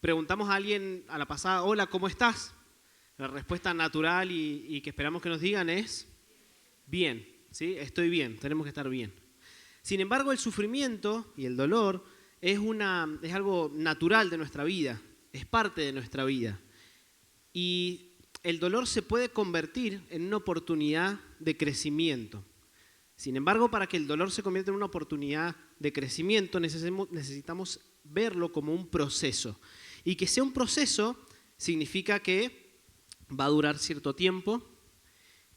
preguntamos a alguien a la pasada, hola, ¿cómo estás? La respuesta natural y que esperamos que nos digan es bien, ¿sí? Estoy bien, tenemos que estar bien. Sin embargo, el sufrimiento y el dolor es algo natural de nuestra vida, es parte de nuestra vida. Y el dolor se puede convertir en una oportunidad de crecimiento. Sin embargo, para que el dolor se convierta en una oportunidad de crecimiento, necesitamos verlo como un proceso. Y que sea un proceso significa que va a durar cierto tiempo,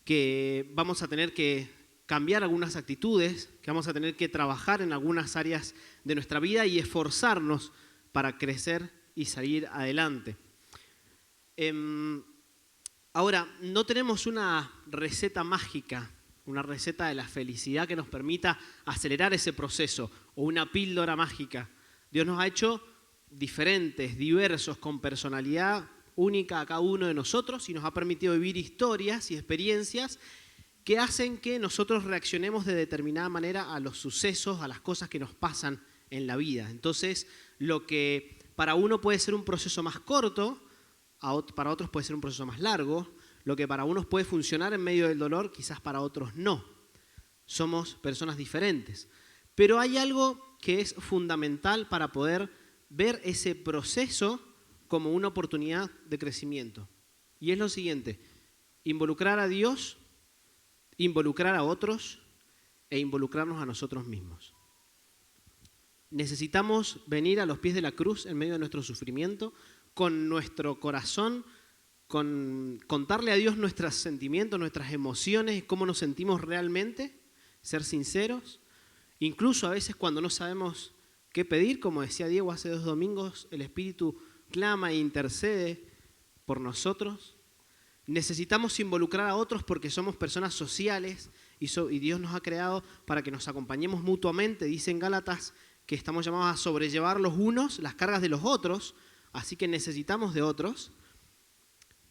que vamos a tener que cambiar algunas actitudes, que vamos a tener que trabajar en algunas áreas de nuestra vida y esforzarnos para crecer y salir adelante. Ahora, no tenemos una receta mágica, una receta de la felicidad que nos permita acelerar ese proceso o una píldora mágica. Dios nos ha hecho diferentes, diversos, con personalidad única a cada uno de nosotros y nos ha permitido vivir historias y experiencias que hacen que nosotros reaccionemos de determinada manera a los sucesos, a las cosas que nos pasan en la vida. Entonces, lo que para uno puede ser un proceso más corto, para otros puede ser un proceso más largo. Lo que para unos puede funcionar en medio del dolor, quizás para otros no. Somos personas diferentes. Pero hay algo que es fundamental para poder ver ese proceso como una oportunidad de crecimiento. Y es lo siguiente: involucrar a Dios, involucrar a otros e involucrarnos a nosotros mismos. Necesitamos venir a los pies de la cruz en medio de nuestro sufrimiento, con nuestro corazón, contarle a Dios nuestros sentimientos, nuestras emociones, cómo nos sentimos realmente, ser sinceros. Incluso a veces cuando no sabemos qué pedir, como decía Diego hace 2 domingos, el Espíritu clama e intercede por nosotros. Necesitamos involucrar a otros porque somos personas sociales y Dios nos ha creado para que nos acompañemos mutuamente. Dice en Gálatas que estamos llamados a sobrellevar los unos las cargas de los otros, así que necesitamos de otros.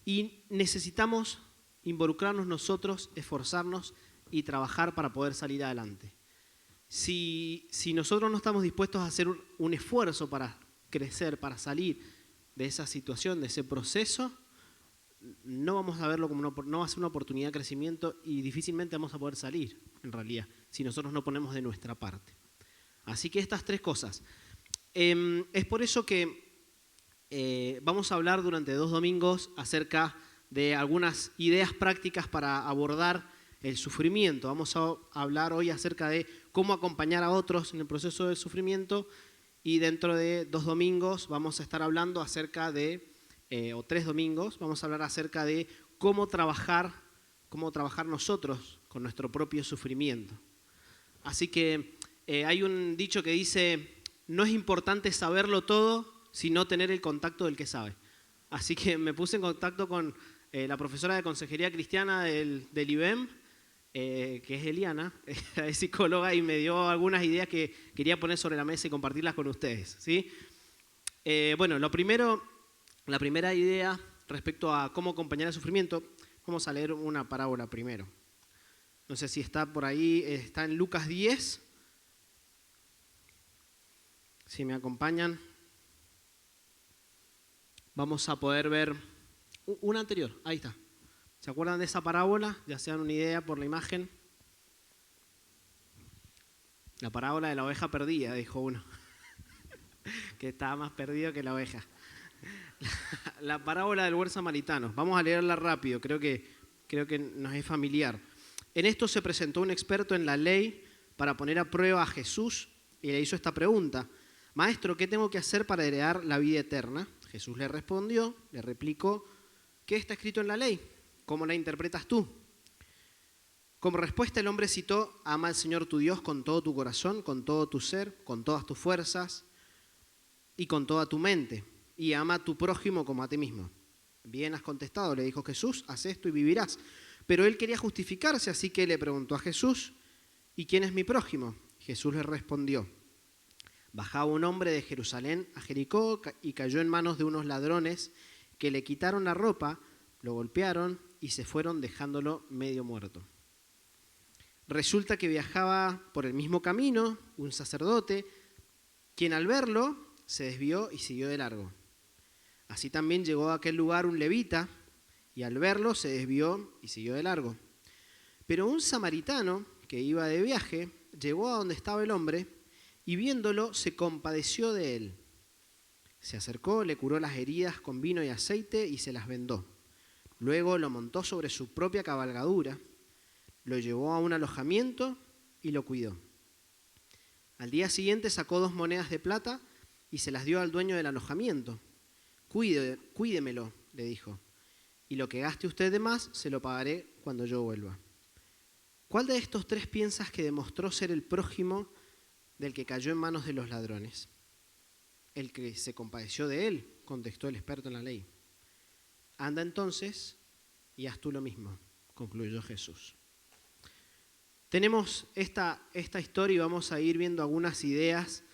Y necesitamos involucrarnos nosotros, esforzarnos y trabajar para poder salir adelante. Si nosotros no estamos dispuestos a hacer un esfuerzo para crecer, para salir de esa situación, de ese proceso, no vamos a verlo como no va a ser una oportunidad de crecimiento y difícilmente vamos a poder salir, en realidad, si nosotros no ponemos de nuestra parte. Así que estas 3 cosas. Es por eso que vamos a hablar durante 2 domingos acerca de algunas ideas prácticas para abordar el sufrimiento. Vamos a hablar hoy acerca de cómo acompañar a otros en el proceso del sufrimiento y dentro de 2 domingos vamos a estar hablando acerca de, o 3 domingos, vamos a hablar acerca de cómo trabajar nosotros con nuestro propio sufrimiento. Así que hay un dicho que dice, no es importante saberlo todo, sino tener el contacto del que sabe. Así que me puse en contacto con la profesora de Consejería Cristiana del IBEM, que es Eliana, es psicóloga, y me dio algunas ideas que quería poner sobre la mesa y compartirlas con ustedes, ¿sí? Bueno, la primera idea respecto a cómo acompañar el sufrimiento, vamos a leer una parábola primero. No sé si está por ahí, está en Lucas 10. Si me acompañan, vamos a poder ver una anterior, ahí está. ¿Se acuerdan de esa parábola? Ya se dan una idea por la imagen. La parábola de la oveja perdida, dijo uno, que estaba más perdido que la oveja. La parábola del buen samaritano. Vamos a leerla rápido, creo que nos es familiar. En esto se presentó un experto en la ley para poner a prueba a Jesús y le hizo esta pregunta: Maestro, ¿qué tengo que hacer para heredar la vida eterna? Jesús le respondió, le replicó: ¿qué está escrito en la ley? ¿Cómo la interpretas tú? Como respuesta el hombre citó: ama al Señor tu Dios con todo tu corazón, con todo tu ser, con todas tus fuerzas y con toda tu mente, y ama a tu prójimo como a ti mismo. Bien has contestado, le dijo Jesús, haz esto y vivirás. Pero él quería justificarse, así que le preguntó a Jesús: ¿y quién es mi prójimo? Jesús le respondió: bajaba un hombre de Jerusalén a Jericó y cayó en manos de unos ladrones que le quitaron la ropa, lo golpearon y se fueron dejándolo medio muerto. Resulta que viajaba por el mismo camino un sacerdote, quien al verlo se desvió y siguió de largo. Así también llegó a aquel lugar un levita, y al verlo se desvió y siguió de largo. Pero un samaritano que iba de viaje llegó a donde estaba el hombre y viéndolo se compadeció de él. Se acercó, le curó las heridas con vino y aceite y se las vendó. Luego lo montó sobre su propia cabalgadura, lo llevó a un alojamiento y lo cuidó. Al día siguiente sacó 2 monedas de plata y se las dio al dueño del alojamiento. Cuídemelo, le dijo, y lo que gaste usted de más se lo pagaré cuando yo vuelva. ¿Cuál de estos 3 piensas que demostró ser el prójimo del que cayó en manos de los ladrones? El que se compadeció de él, contestó el experto en la ley. Anda entonces y haz tú lo mismo, concluyó Jesús. Tenemos esta historia y vamos a ir viendo algunas ideas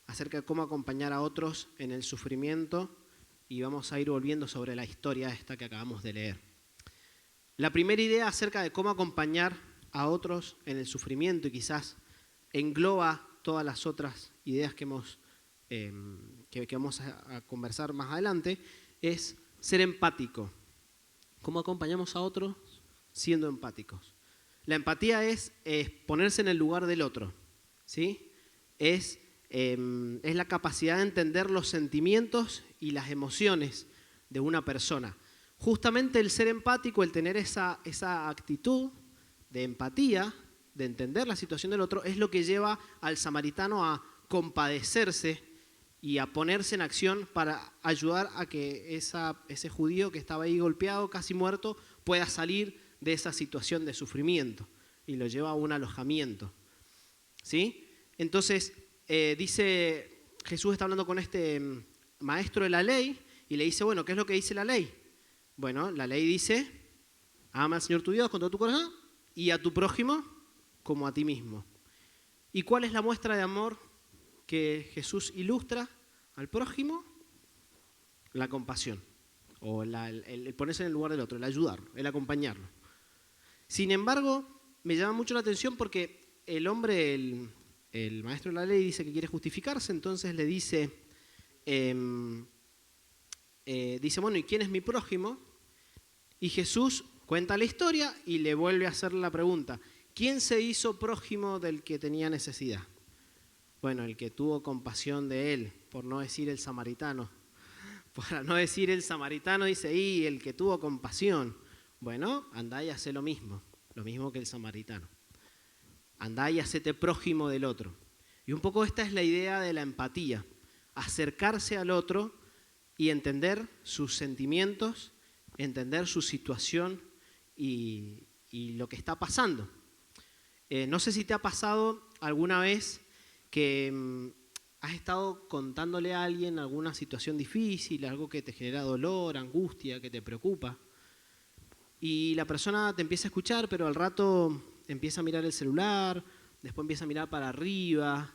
acerca de cómo acompañar a otros en el sufrimiento y vamos a ir volviendo sobre la historia esta que acabamos de leer. La primera idea acerca de cómo acompañar a otros en el sufrimiento y quizás engloba todas las otras ideas que vamos a conversar más adelante, es ser empático. ¿Cómo acompañamos a otros? Siendo empáticos. La empatía es ponerse en el lugar del otro, ¿sí? Es la capacidad de entender los sentimientos y las emociones de una persona. Justamente el ser empático, el tener esa actitud de empatía, de entender la situación del otro, es lo que lleva al samaritano a compadecerse y a ponerse en acción para ayudar a que ese judío que estaba ahí golpeado, casi muerto, pueda salir de esa situación de sufrimiento y lo lleva a un alojamiento. ¿Sí? Entonces, Jesús está hablando con este maestro de la ley y le dice, bueno, ¿qué es lo que dice la ley? Bueno, la ley dice, ama al Señor tu Dios con todo tu corazón y a tu prójimo como a ti mismo. ¿Y cuál es la muestra de amor que Jesús ilustra al prójimo? La compasión, o el ponerse en el lugar del otro, el ayudarlo, el acompañarlo. Sin embargo, me llama mucho la atención porque el hombre, el maestro de la ley, dice que quiere justificarse, entonces le dice, bueno, ¿y quién es mi prójimo? Y Jesús cuenta la historia y le vuelve a hacer la pregunta, ¿quién se hizo prójimo del que tenía necesidad? Bueno, el que tuvo compasión de él, por no decir el samaritano. Para no decir el samaritano, dice, y el que tuvo compasión. Bueno, andá y hacé lo mismo que el samaritano. Andá y hacete prójimo del otro. Y un poco esta es la idea de la empatía, acercarse al otro y entender sus sentimientos, entender su situación y lo que está pasando. No sé si te ha pasado alguna vez que has estado contándole a alguien alguna situación difícil, algo que te genera dolor, angustia, que te preocupa, y la persona te empieza a escuchar, pero al rato empieza a mirar el celular, después empieza a mirar para arriba,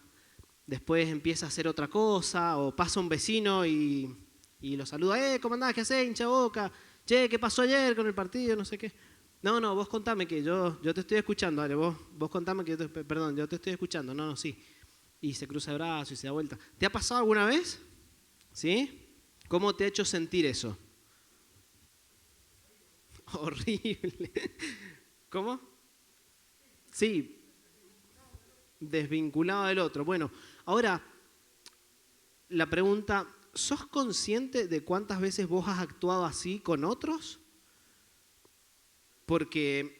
después empieza a hacer otra cosa, o pasa un vecino y lo saluda, ¿cómo andás? ¿Qué hacés, hincha boca? Che, ¿qué pasó ayer con el partido? No sé qué. No, vos contame que yo te estoy escuchando, dale, vos contame que yo te estoy escuchando, no, sí. Y se cruza el brazo y se da vuelta. ¿Te ha pasado alguna vez? ¿Sí? ¿Cómo te ha hecho sentir eso? Horrible. ¿Cómo? Sí, desvinculado del otro. Bueno, ahora, la pregunta, ¿sos consciente de cuántas veces vos has actuado así con otros? Porque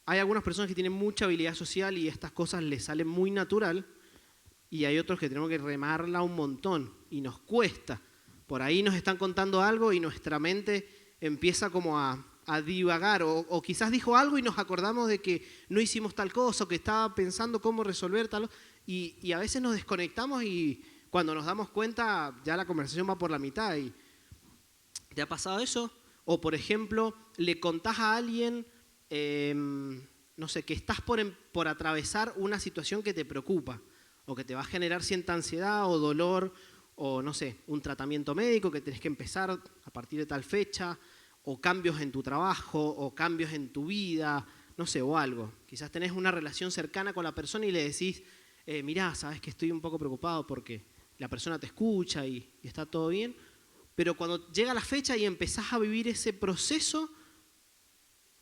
hay algunas personas que tienen mucha habilidad social y estas cosas les salen muy natural, y hay otros que tenemos que remarla un montón y nos cuesta. Por ahí nos están contando algo y nuestra mente empieza como a divagar, o quizás dijo algo y nos acordamos de que no hicimos tal cosa, o que estaba pensando cómo resolver tal, y a veces nos desconectamos y cuando nos damos cuenta ya la conversación va por la mitad. ¿Te ha pasado eso? O por ejemplo, le contás a alguien, no sé, que estás por atravesar una situación que te preocupa, o que te va a generar cierta ansiedad o dolor, o no sé, un tratamiento médico que tenés que empezar a partir de tal fecha, o cambios en tu trabajo, o cambios en tu vida, no sé, o algo. Quizás tenés una relación cercana con la persona y le decís, mirá, sabes que estoy un poco preocupado porque la persona te escucha y está todo bien, pero cuando llega la fecha y empezás a vivir ese proceso,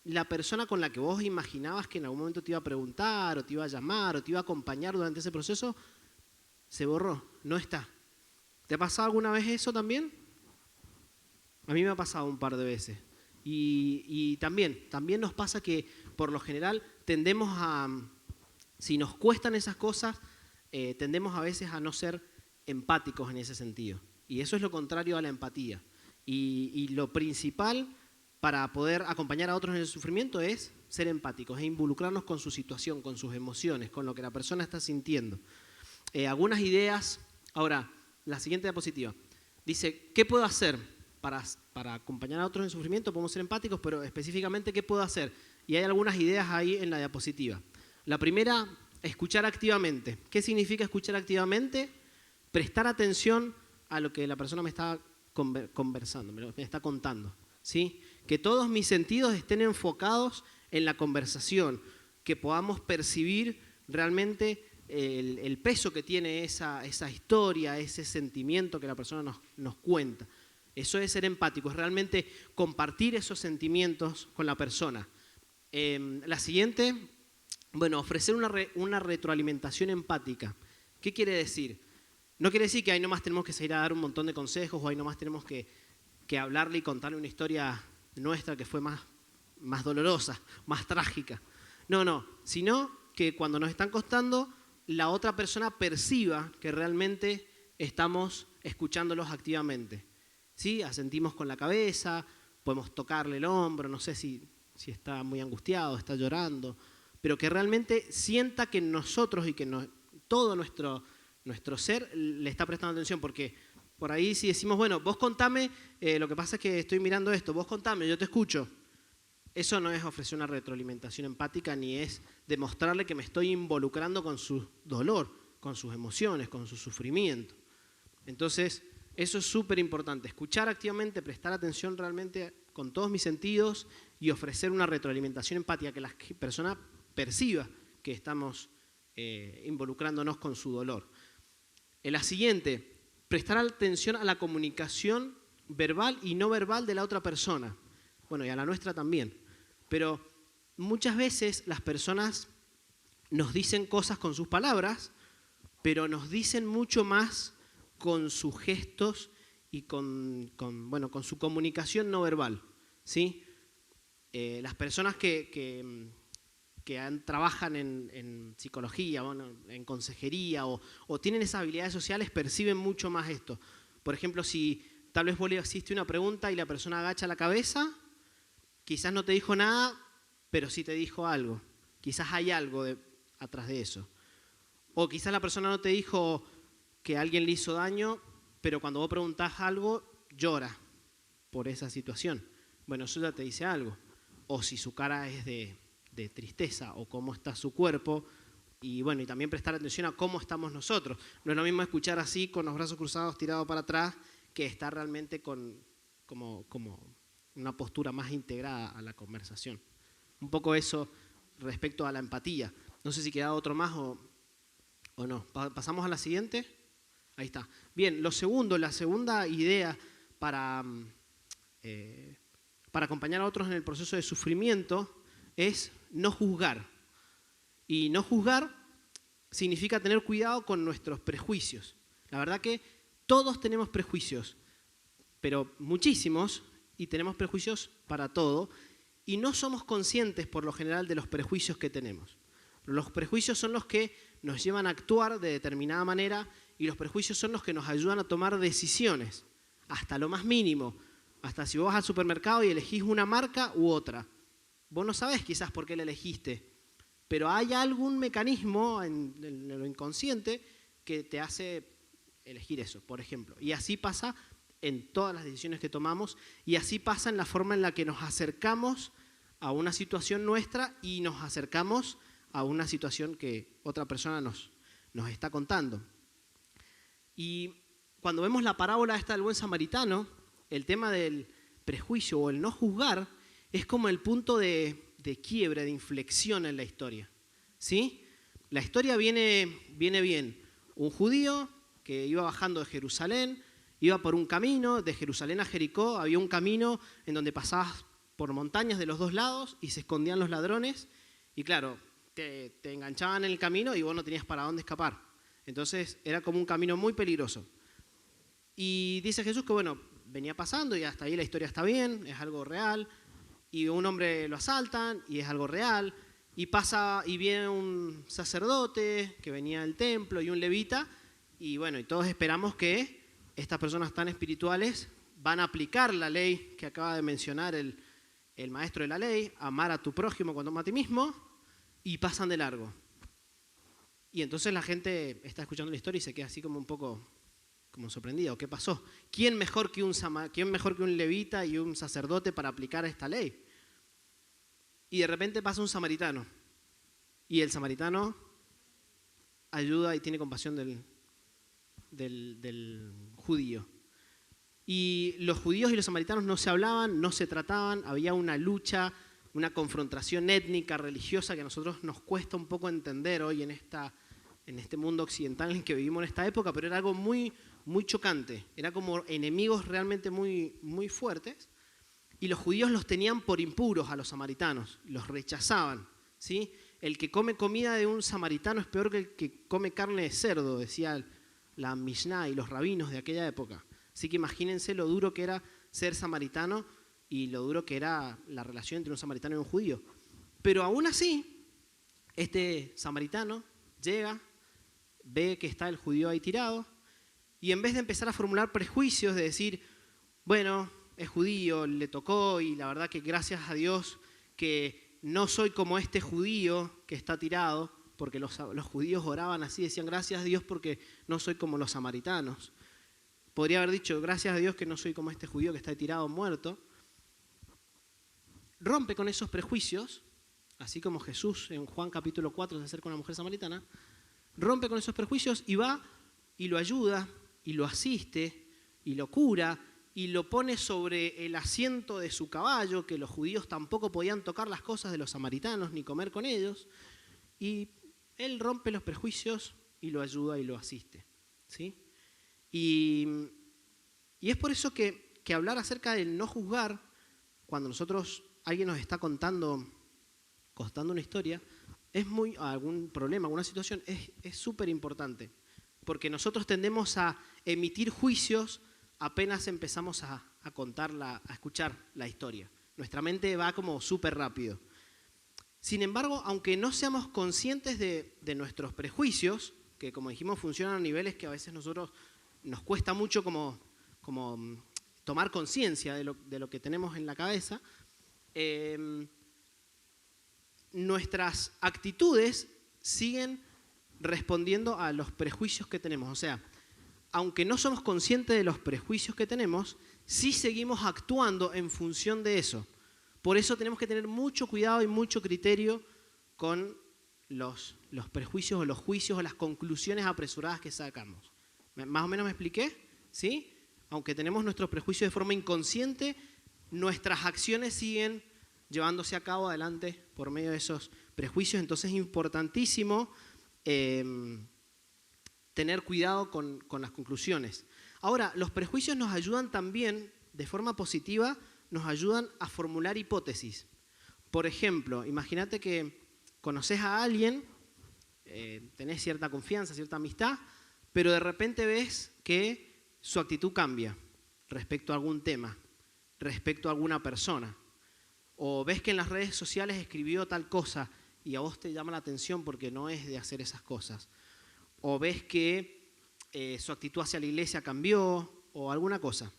la persona con la que vos imaginabas que en algún momento te iba a preguntar, o te iba a llamar, o te iba a acompañar durante ese proceso, se borró, no está. ¿Te ha pasado alguna vez eso también? A mí me ha pasado un par de veces. Y también nos pasa que por lo general tendemos a, si nos cuestan esas cosas, tendemos a veces a no ser empáticos en ese sentido. Y eso es lo contrario a la empatía. Y lo principal para poder acompañar a otros en el sufrimiento es ser empáticos, es involucrarnos con su situación, con sus emociones, con lo que la persona está sintiendo. Algunas ideas. Ahora, la siguiente diapositiva. Dice, ¿qué puedo hacer para acompañar a otros en sufrimiento? Podemos ser empáticos, pero específicamente, ¿qué puedo hacer? Y hay algunas ideas ahí en la diapositiva. La primera, escuchar activamente. ¿Qué significa escuchar activamente? Prestar atención a lo que la persona me está conversando, me está contando, ¿sí? Que todos mis sentidos estén enfocados en la conversación, que podamos percibir realmente el peso que tiene esa historia, ese sentimiento que la persona nos cuenta. Eso es ser empático, es realmente compartir esos sentimientos con la persona. La siguiente, bueno, ofrecer una retroalimentación empática. ¿Qué quiere decir? No quiere decir que ahí nomás tenemos que salir a dar un montón de consejos o ahí nomás tenemos que hablarle y contarle una historia nuestra que fue más dolorosa, más trágica. No, sino que cuando nos están contando, la otra persona perciba que realmente estamos escuchándolos activamente. ¿Sí? Asentimos con la cabeza, podemos tocarle el hombro, no sé si está muy angustiado, está llorando, pero que realmente sienta que nosotros y que todo nuestro ser le está prestando atención, porque por ahí si decimos, bueno, vos contame, lo que pasa es que estoy mirando esto, vos contame, yo te escucho. Eso no es ofrecer una retroalimentación empática, ni es demostrarle que me estoy involucrando con su dolor, con sus emociones, con su sufrimiento. Entonces, eso es súper importante, escuchar activamente, prestar atención realmente con todos mis sentidos y ofrecer una retroalimentación empática, que la persona perciba que estamos involucrándonos con su dolor. En la siguiente, prestar atención a la comunicación verbal y no verbal de la otra persona. Bueno, y a la nuestra también. Pero muchas veces las personas nos dicen cosas con sus palabras, pero nos dicen mucho más con sus gestos y con su comunicación no verbal, ¿sí? Las personas que trabajan en psicología, en consejería o tienen esas habilidades sociales perciben mucho más esto. Por ejemplo, si tal vez vos le hiciste una pregunta y la persona agacha la cabeza, quizás no te dijo nada, pero sí te dijo algo. Quizás hay algo atrás de eso. O quizás la persona no te dijo que alguien le hizo daño, pero cuando vos preguntás algo, llora por esa situación. Bueno, eso ya te dice algo. O si su cara es de tristeza, o cómo está su cuerpo, y bueno, y también prestar atención a cómo estamos nosotros. No es lo mismo escuchar así, con los brazos cruzados, tirados para atrás, que estar realmente como una postura más integrada a la conversación. Un poco eso respecto a la empatía. No sé si queda otro más o no. ¿Pasamos a la siguiente? Ahí está. Bien, la segunda idea para acompañar a otros en el proceso de sufrimiento es no juzgar. Y no juzgar significa tener cuidado con nuestros prejuicios. La verdad que todos tenemos prejuicios, pero muchísimos, y tenemos prejuicios para todo, y no somos conscientes por lo general de los prejuicios que tenemos. Los prejuicios son los que nos llevan a actuar de determinada manera y los prejuicios son los que nos ayudan a tomar decisiones, hasta lo más mínimo. Hasta si vos vas al supermercado y elegís una marca u otra. Vos no sabés quizás por qué la elegiste, pero hay algún mecanismo en lo inconsciente que te hace elegir eso, por ejemplo. Y así pasa en todas las decisiones que tomamos y así pasa en la forma en la que nos acercamos a una situación nuestra y nos acercamos a una situación que otra persona nos está contando. Y cuando vemos la parábola esta del buen samaritano, el tema del prejuicio o el no juzgar es como el punto de quiebre, de inflexión en la historia, ¿sí? La historia viene bien. Un judío que iba bajando de Jerusalén Iba por un camino, de Jerusalén a Jericó, había un camino en donde pasabas por montañas de los dos lados y se escondían los ladrones. Y claro, te enganchaban en el camino y vos no tenías para dónde escapar. Entonces era como un camino muy peligroso. Y dice Jesús que bueno, venía pasando y hasta ahí la historia está bien, es algo real. Y un hombre lo asaltan y es algo real. Y pasa y viene un sacerdote que venía del templo y un levita. Y bueno, y todos esperamos que estas personas tan espirituales van a aplicar la ley que acaba de mencionar el maestro de la ley, amar a tu prójimo cuando ama a ti mismo, y pasan de largo. Y entonces la gente está escuchando la historia y se queda así como un poco como sorprendida. ¿Qué pasó? ¿Quién mejor que un levita y un sacerdote para aplicar esta ley? Y de repente pasa un samaritano. Y el samaritano ayuda y tiene compasión del judío. Y los judíos y los samaritanos no se hablaban, no se trataban, había una lucha, una confrontación étnica, religiosa, que a nosotros nos cuesta un poco entender hoy en este mundo occidental en el que vivimos en esta época, pero era algo muy, muy chocante. Era como enemigos realmente muy, muy fuertes. Y los judíos los tenían por impuros a los samaritanos, los rechazaban, ¿sí? El que come comida de un samaritano es peor que el que come carne de cerdo, decía la Mishnah y los rabinos de aquella época. Así que imagínense lo duro que era ser samaritano y lo duro que era la relación entre un samaritano y un judío. Pero aún así, este samaritano llega, ve que está el judío ahí tirado, y en vez de empezar a formular prejuicios, de decir, bueno, es judío, le tocó, y la verdad que gracias a Dios que no soy como este judío que está tirado, porque los judíos oraban así, decían gracias a Dios porque no soy como los samaritanos. Podría haber dicho gracias a Dios que no soy como este judío que está tirado muerto. Rompe con esos prejuicios, así como Jesús en Juan capítulo 4 se acerca a una mujer samaritana, rompe con esos prejuicios y va y lo ayuda y lo asiste y lo cura y lo pone sobre el asiento de su caballo, que los judíos tampoco podían tocar las cosas de los samaritanos ni comer con ellos, y él rompe los prejuicios y lo ayuda y lo asiste, ¿sí? Y es por eso que hablar acerca del no juzgar, cuando alguien nos está contando una historia, algún problema, alguna situación, es súper importante, porque nosotros tendemos a emitir juicios apenas empezamos a escuchar la historia. Nuestra mente va como súper rápido. Sin embargo, aunque no seamos conscientes de nuestros prejuicios, que como dijimos funcionan a niveles que a veces nosotros nos cuesta mucho como tomar conciencia de lo que tenemos en la cabeza, nuestras actitudes siguen respondiendo a los prejuicios que tenemos. O sea, aunque no somos conscientes de los prejuicios que tenemos, sí seguimos actuando en función de eso. Por eso tenemos que tener mucho cuidado y mucho criterio con los prejuicios o los juicios o las conclusiones apresuradas que sacamos. ¿Más o menos me expliqué? ¿Sí? Aunque tenemos nuestros prejuicios de forma inconsciente, nuestras acciones siguen llevándose a cabo adelante por medio de esos prejuicios. Entonces es importantísimo tener cuidado con las conclusiones. Ahora, los prejuicios nos ayudan también, de forma positiva, nos ayudan a formular hipótesis. Por ejemplo, imagínate que conoces a alguien, tenés cierta confianza, cierta amistad, pero de repente ves que su actitud cambia respecto a algún tema, respecto a alguna persona. O ves que en las redes sociales escribió tal cosa y a vos te llama la atención porque no es de hacer esas cosas. O ves que su actitud hacia la iglesia cambió o alguna cosa.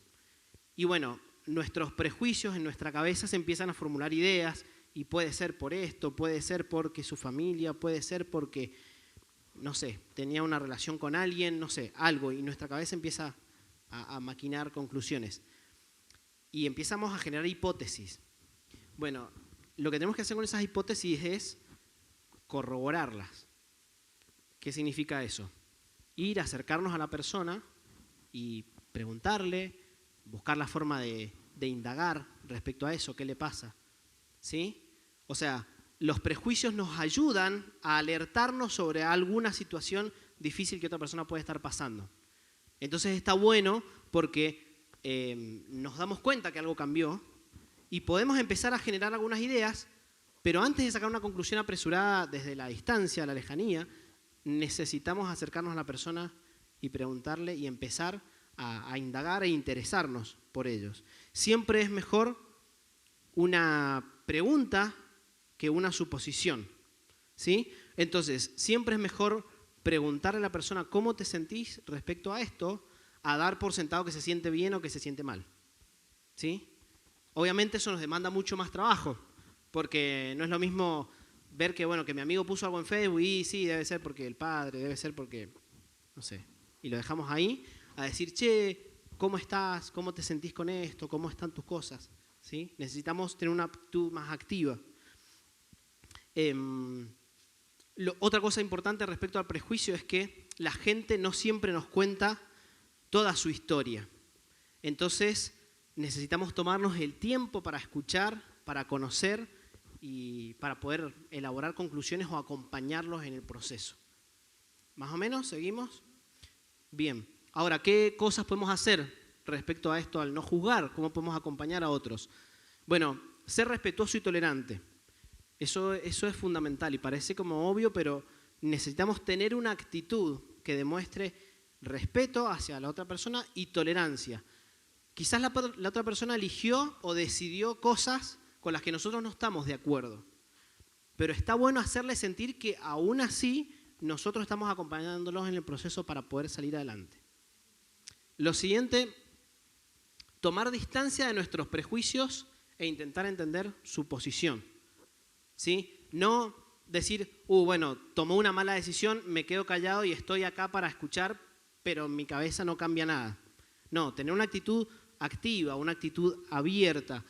Y bueno, nuestros prejuicios en nuestra cabeza se empiezan a formular ideas y puede ser por esto, puede ser porque su familia, puede ser porque, no sé, tenía una relación con alguien, no sé, algo, y nuestra cabeza empieza a maquinar conclusiones. Y empezamos a generar hipótesis. Bueno, lo que tenemos que hacer con esas hipótesis es corroborarlas. ¿Qué significa eso? Ir, acercarnos a la persona y preguntarle, buscar la forma de indagar respecto a eso, qué le pasa. ¿Sí? O sea, los prejuicios nos ayudan a alertarnos sobre alguna situación difícil que otra persona puede estar pasando. Entonces está bueno porque nos damos cuenta que algo cambió y podemos empezar a generar algunas ideas, pero antes de sacar una conclusión apresurada desde la distancia, la lejanía, necesitamos acercarnos a la persona y preguntarle y empezar a indagar e interesarnos por ellos. Siempre es mejor una pregunta que una suposición, ¿sí? Entonces, siempre es mejor preguntarle a la persona cómo te sentís respecto a esto, a dar por sentado que se siente bien o que se siente mal, ¿sí? Obviamente eso nos demanda mucho más trabajo, porque no es lo mismo ver que, bueno, que mi amigo puso algo en Facebook y sí, debe ser porque el padre, debe ser porque, no sé, y lo dejamos ahí, a decir, che, ¿cómo estás? ¿Cómo te sentís con esto? ¿Cómo están tus cosas? ¿Sí? Necesitamos tener una actitud más activa. Otra cosa importante respecto al prejuicio es que la gente no siempre nos cuenta toda su historia. Entonces, necesitamos tomarnos el tiempo para escuchar, para conocer y para poder elaborar conclusiones o acompañarlos en el proceso. ¿Más o menos? ¿Seguimos? Bien. Ahora, ¿qué cosas podemos hacer respecto a esto al no juzgar? ¿Cómo podemos acompañar a otros? Bueno, ser respetuoso y tolerante. Eso es fundamental y parece como obvio, pero necesitamos tener una actitud que demuestre respeto hacia la otra persona y tolerancia. Quizás la otra persona eligió o decidió cosas con las que nosotros no estamos de acuerdo, pero está bueno hacerle sentir que aún así nosotros estamos acompañándolos en el proceso para poder salir adelante. Lo siguiente, tomar distancia de nuestros prejuicios e intentar entender su posición, ¿sí? No decir, bueno, tomó una mala decisión, me quedo callado y estoy acá para escuchar, pero en mi cabeza no cambia nada. No, tener una actitud activa, una actitud abierta,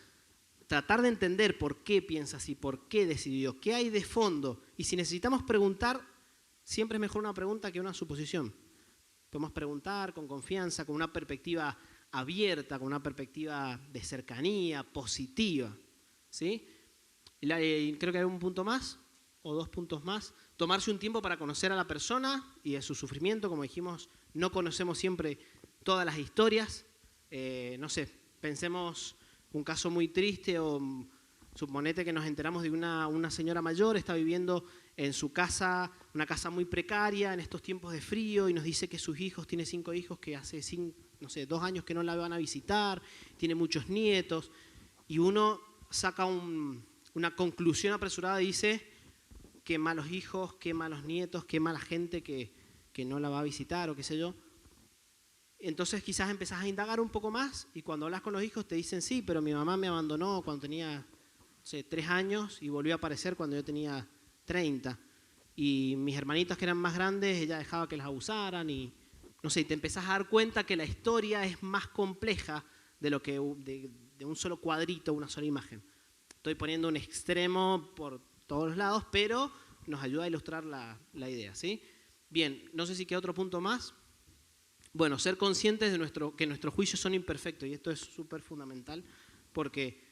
tratar de entender por qué piensa así, por qué decidió, qué hay de fondo. Y si necesitamos preguntar, siempre es mejor una pregunta que una suposición. Podemos preguntar con confianza, con una perspectiva abierta, con una perspectiva de cercanía, positiva, ¿sí? Creo que hay un punto más, o 2 puntos más. Tomarse un tiempo para conocer a la persona y de su sufrimiento. Como dijimos, no conocemos siempre todas las historias. No sé, pensemos un caso muy triste o suponete que nos enteramos de una señora mayor, está viviendo en su casa, una casa muy precaria en estos tiempos de frío y nos dice que sus hijos, tiene 5 hijos que hace 2 años que no la van a visitar, tiene muchos nietos y uno saca una conclusión apresurada y dice qué malos hijos, qué malos nietos, qué mala gente que no la va a visitar o qué sé yo. Entonces quizás empezás a indagar un poco más y cuando hablas con los hijos te dicen sí, pero mi mamá me abandonó cuando tenía, no sé, 3 años y volvió a aparecer cuando yo tenía 30. Y mis hermanitas que eran más grandes, ella dejaba que las abusaran y no sé, te empezás a dar cuenta que la historia es más compleja de lo que de un solo cuadrito, una sola imagen. Estoy poniendo un extremo por todos los lados, pero nos ayuda a ilustrar la idea, ¿sí? Bien, no sé si queda otro punto más. Bueno, ser conscientes de que nuestros juicios son imperfectos y esto es súper fundamental porque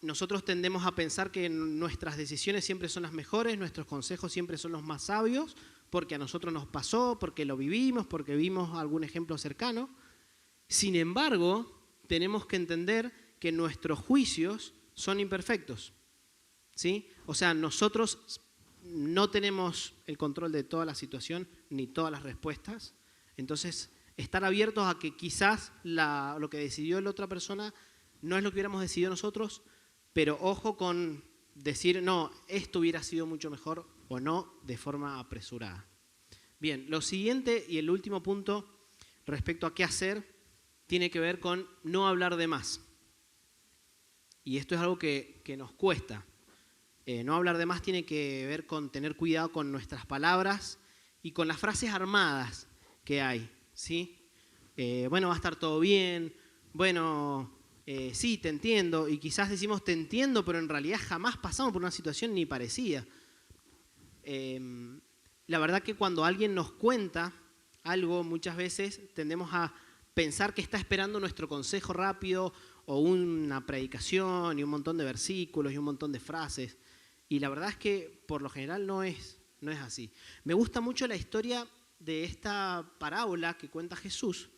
nosotros tendemos a pensar que nuestras decisiones siempre son las mejores, nuestros consejos siempre son los más sabios porque a nosotros nos pasó, porque lo vivimos, porque vimos algún ejemplo cercano. Sin embargo, tenemos que entender que nuestros juicios son imperfectos, ¿sí? O sea, nosotros no tenemos el control de toda la situación ni todas las respuestas. Entonces, estar abiertos a que quizás lo que decidió la otra persona no es lo que hubiéramos decidido nosotros, pero ojo con decir, no, esto hubiera sido mucho mejor o no de forma apresurada. Bien, lo siguiente y el último punto respecto a qué hacer tiene que ver con no hablar de más. Y esto es algo que nos cuesta. No hablar de más tiene que ver con tener cuidado con nuestras palabras y con las frases armadas que hay, ¿sí? Bueno, va a estar todo bien, bueno, sí, te entiendo, y quizás decimos te entiendo, pero en realidad jamás pasamos por una situación ni parecida. La verdad que cuando alguien nos cuenta algo, muchas veces tendemos a pensar que está esperando nuestro consejo rápido o una predicación y un montón de versículos y un montón de frases, y la verdad es que por lo general no es así. Me gusta mucho la historia de esta parábola que cuenta Jesús,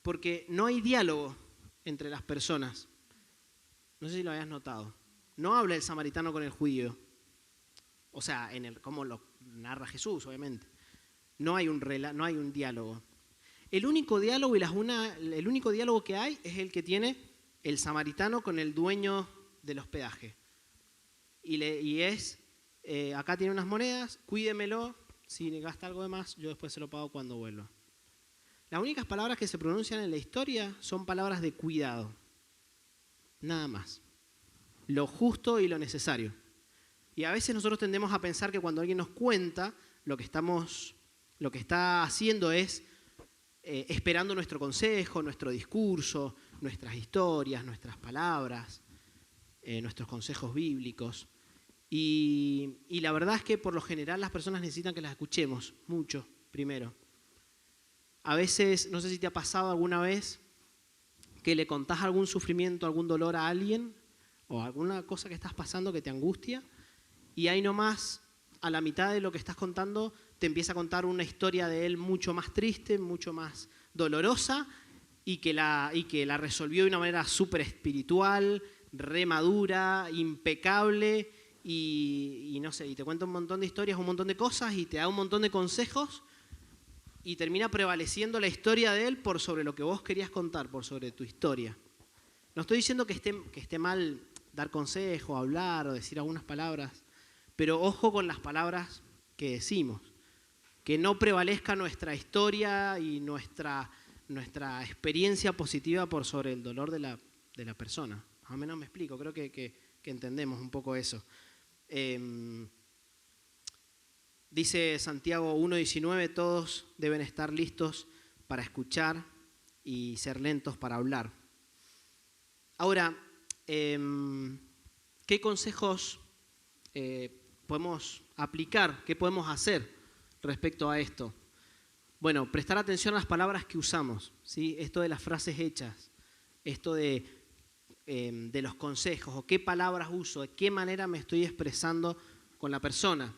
porque no hay diálogo entre las personas. No sé si lo habías notado. No habla el samaritano con el judío. O sea, como lo narra Jesús, obviamente. No hay un diálogo. El único diálogo el único diálogo que hay es el que tiene el samaritano con el dueño del hospedaje. Y es, acá tiene unas monedas, cuídemelo, si gasta algo de más, yo después se lo pago cuando vuelva. Las únicas palabras que se pronuncian en la historia son palabras de cuidado. Nada más. Lo justo y lo necesario. Y a veces nosotros tendemos a pensar que cuando alguien nos cuenta, lo que está haciendo es esperando nuestro consejo, nuestro discurso, nuestras historias, nuestras palabras, nuestros consejos bíblicos. Y la verdad es que por lo general las personas necesitan que las escuchemos mucho primero. A veces, no sé si te ha pasado alguna vez que le contás algún sufrimiento, algún dolor a alguien o alguna cosa que estás pasando que te angustia y ahí nomás, a la mitad de lo que estás contando, te empieza a contar una historia de él mucho más triste, mucho más dolorosa y que la resolvió de una manera súper espiritual, re madura, impecable y no sé, y te cuenta un montón de historias, un montón de cosas y te da un montón de consejos y termina prevaleciendo la historia de él por sobre lo que vos querías contar, por sobre tu historia. No estoy diciendo que esté mal dar consejo, hablar o decir algunas palabras, pero ojo con las palabras que decimos. Que no prevalezca nuestra historia y nuestra experiencia positiva por sobre el dolor de la persona. Más o menos me explico, creo que entendemos un poco eso. Dice Santiago 1:19, todos deben estar listos para escuchar y ser lentos para hablar. Ahora, ¿qué consejos podemos aplicar? ¿Qué podemos hacer respecto a esto? Bueno, prestar atención a las palabras que usamos, ¿sí? Esto de las frases hechas, esto de los consejos, o qué palabras uso, de qué manera me estoy expresando con la persona.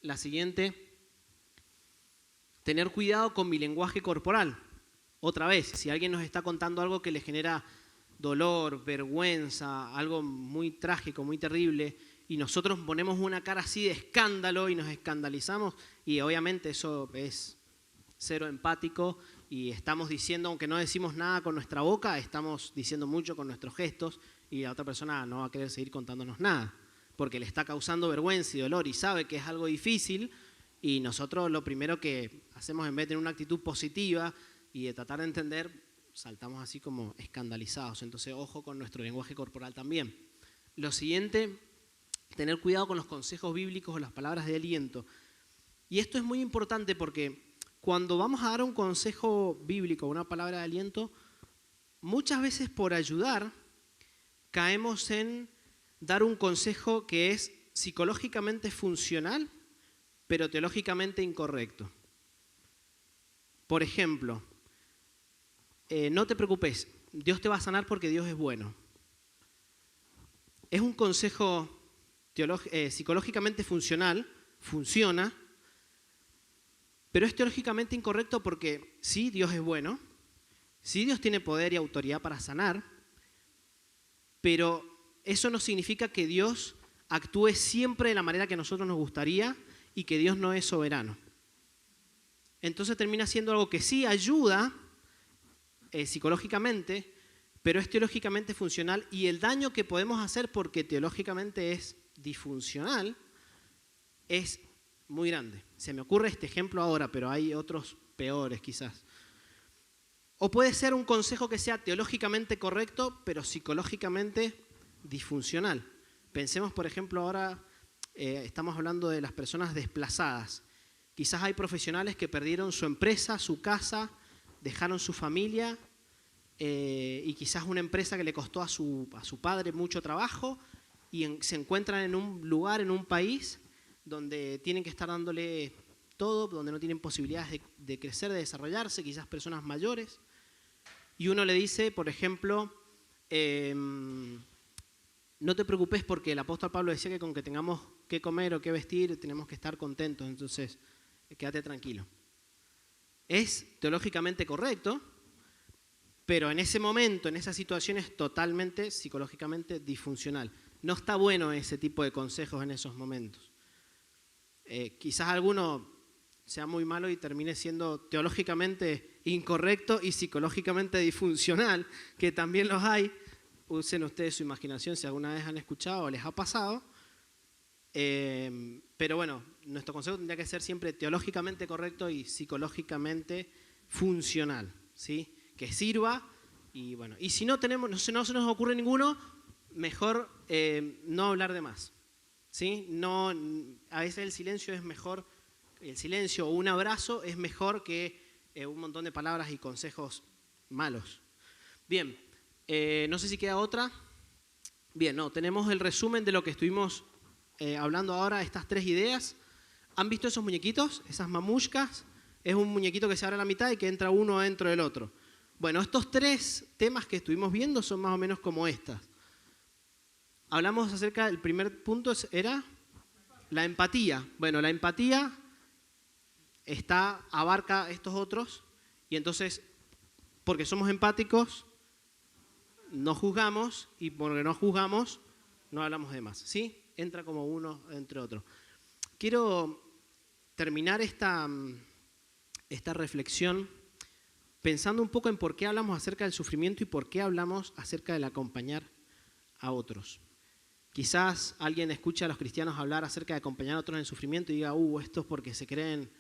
La siguiente, tener cuidado con mi lenguaje corporal. Otra vez, si alguien nos está contando algo que le genera dolor, vergüenza, algo muy trágico, muy terrible, y nosotros ponemos una cara así de escándalo y nos escandalizamos, y obviamente eso es cero empático y estamos diciendo, aunque no decimos nada con nuestra boca, estamos diciendo mucho con nuestros gestos y la otra persona no va a querer seguir contándonos nada, porque le está causando vergüenza y dolor y sabe que es algo difícil y nosotros lo primero que hacemos en vez de tener una actitud positiva y de tratar de entender, saltamos así como escandalizados. Entonces, ojo con nuestro lenguaje corporal también. Lo siguiente, tener cuidado con los consejos bíblicos o las palabras de aliento. Y esto es muy importante porque cuando vamos a dar un consejo bíblico, una palabra de aliento, muchas veces por ayudar caemos en dar un consejo que es psicológicamente funcional, pero teológicamente incorrecto. Por ejemplo, no te preocupes, Dios te va a sanar porque Dios es bueno. Es un consejo psicológicamente funcional, funciona, pero es teológicamente incorrecto porque sí, Dios es bueno, sí, Dios tiene poder y autoridad para sanar, pero eso no significa que Dios actúe siempre de la manera que a nosotros nos gustaría y que Dios no es soberano. Entonces termina siendo algo que sí ayuda psicológicamente, pero es teológicamente funcional y el daño que podemos hacer porque teológicamente es disfuncional es muy grande. Se me ocurre este ejemplo ahora, pero hay otros peores quizás. O puede ser un consejo que sea teológicamente correcto, pero psicológicamente disfuncional. Pensemos, por ejemplo, ahora estamos hablando de las personas desplazadas. Quizás hay profesionales que perdieron su empresa, su casa, dejaron su familia y quizás una empresa que le costó a su padre mucho trabajo y se encuentran en un lugar, en un país donde tienen que estar dándole todo, donde no tienen posibilidades de crecer, de desarrollarse, quizás personas mayores. Y uno le dice, por ejemplo, no te preocupes porque el apóstol Pablo decía que con que tengamos que comer o que vestir tenemos que estar contentos, entonces quédate tranquilo. Es teológicamente correcto, pero en ese momento, en esa situación, es totalmente psicológicamente disfuncional. No está bueno ese tipo de consejos en esos momentos. Quizás alguno sea muy malo y termine siendo teológicamente incorrecto y psicológicamente disfuncional, que también los hay. Usen ustedes su imaginación si alguna vez han escuchado o les ha pasado. Pero bueno, nuestro consejo tendría que ser siempre teológicamente correcto y psicológicamente funcional, ¿sí? Que sirva y bueno. Y si no tenemos, no se nos ocurre ninguno, mejor no hablar de más, ¿sí? No, a veces el silencio es mejor, el silencio o un abrazo es mejor que un montón de palabras y consejos malos. Bien, no sé si queda otra. Bien, no, tenemos el resumen de lo que estuvimos hablando ahora, estas 3 ideas. ¿Han visto esos muñequitos? Esas mamushkas. Es un muñequito que se abre a la mitad y que entra uno dentro del otro. Bueno, estos 3 temas que estuvimos viendo son más o menos como estas. Hablamos acerca del primer punto, era la empatía. Bueno, la empatía abarca estos otros y entonces, porque somos empáticos, no juzgamos y porque no juzgamos, no hablamos de más, ¿sí? Entra como uno entre otro. Quiero terminar esta reflexión pensando un poco en por qué hablamos acerca del sufrimiento y por qué hablamos acerca del acompañar a otros. Quizás alguien escucha a los cristianos hablar acerca de acompañar a otros en el sufrimiento y diga, esto es porque se creen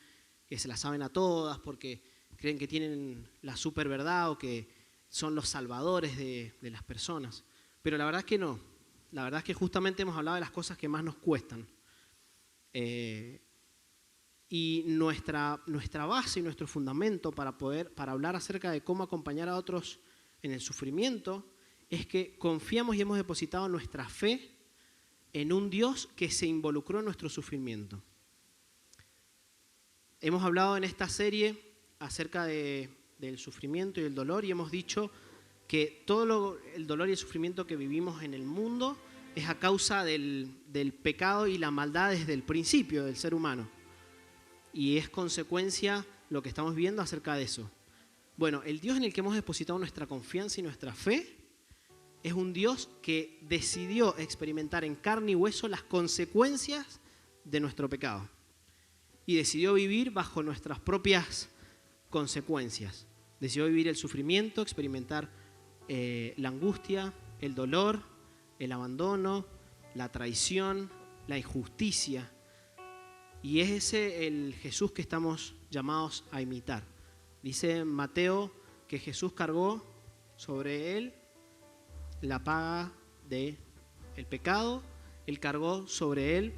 que se la saben a todas, porque creen que tienen la super verdad o que son los salvadores de las personas. Pero la verdad es que no. La verdad es que justamente hemos hablado de las cosas que más nos cuestan. Y nuestra base y nuestro fundamento para hablar acerca de cómo acompañar a otros en el sufrimiento es que confiamos y hemos depositado nuestra fe en un Dios que se involucró en nuestro sufrimiento. Hemos hablado en esta serie acerca del sufrimiento y el dolor y hemos dicho que todo el dolor y el sufrimiento que vivimos en el mundo es a causa del pecado y la maldad desde el principio del ser humano. Y es consecuencia lo que estamos viendo acerca de eso. Bueno, el Dios en el que hemos depositado nuestra confianza y nuestra fe es un Dios que decidió experimentar en carne y hueso las consecuencias de nuestro pecado. Y decidió vivir bajo nuestras propias consecuencias. Decidió vivir el sufrimiento, experimentar la angustia, el dolor, el abandono, la traición, la injusticia. Y es ese el Jesús que estamos llamados a imitar. Dice Mateo que Jesús cargó sobre él la paga del pecado, él cargó sobre él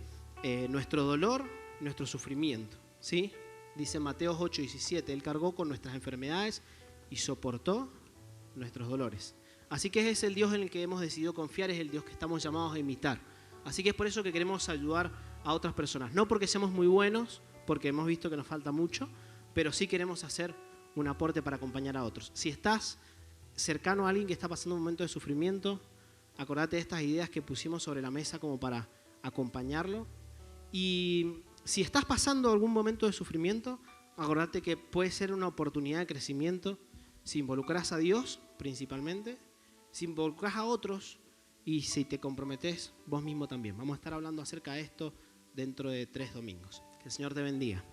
nuestro dolor, nuestro sufrimiento, ¿sí? Dice Mateo 8:17, él cargó con nuestras enfermedades y soportó nuestros dolores. Así que ese es el Dios en el que hemos decidido confiar, es el Dios que estamos llamados a imitar. Así que es por eso que queremos ayudar a otras personas. No porque seamos muy buenos, porque hemos visto que nos falta mucho, pero sí queremos hacer un aporte para acompañar a otros. Si estás cercano a alguien que está pasando un momento de sufrimiento, acordate de estas ideas que pusimos sobre la mesa como para acompañarlo. Y si estás pasando algún momento de sufrimiento, acordate que puede ser una oportunidad de crecimiento si involucras a Dios principalmente, si involucras a otros y si te comprometes vos mismo también. Vamos a estar hablando acerca de esto dentro de 3 domingos. Que el Señor te bendiga.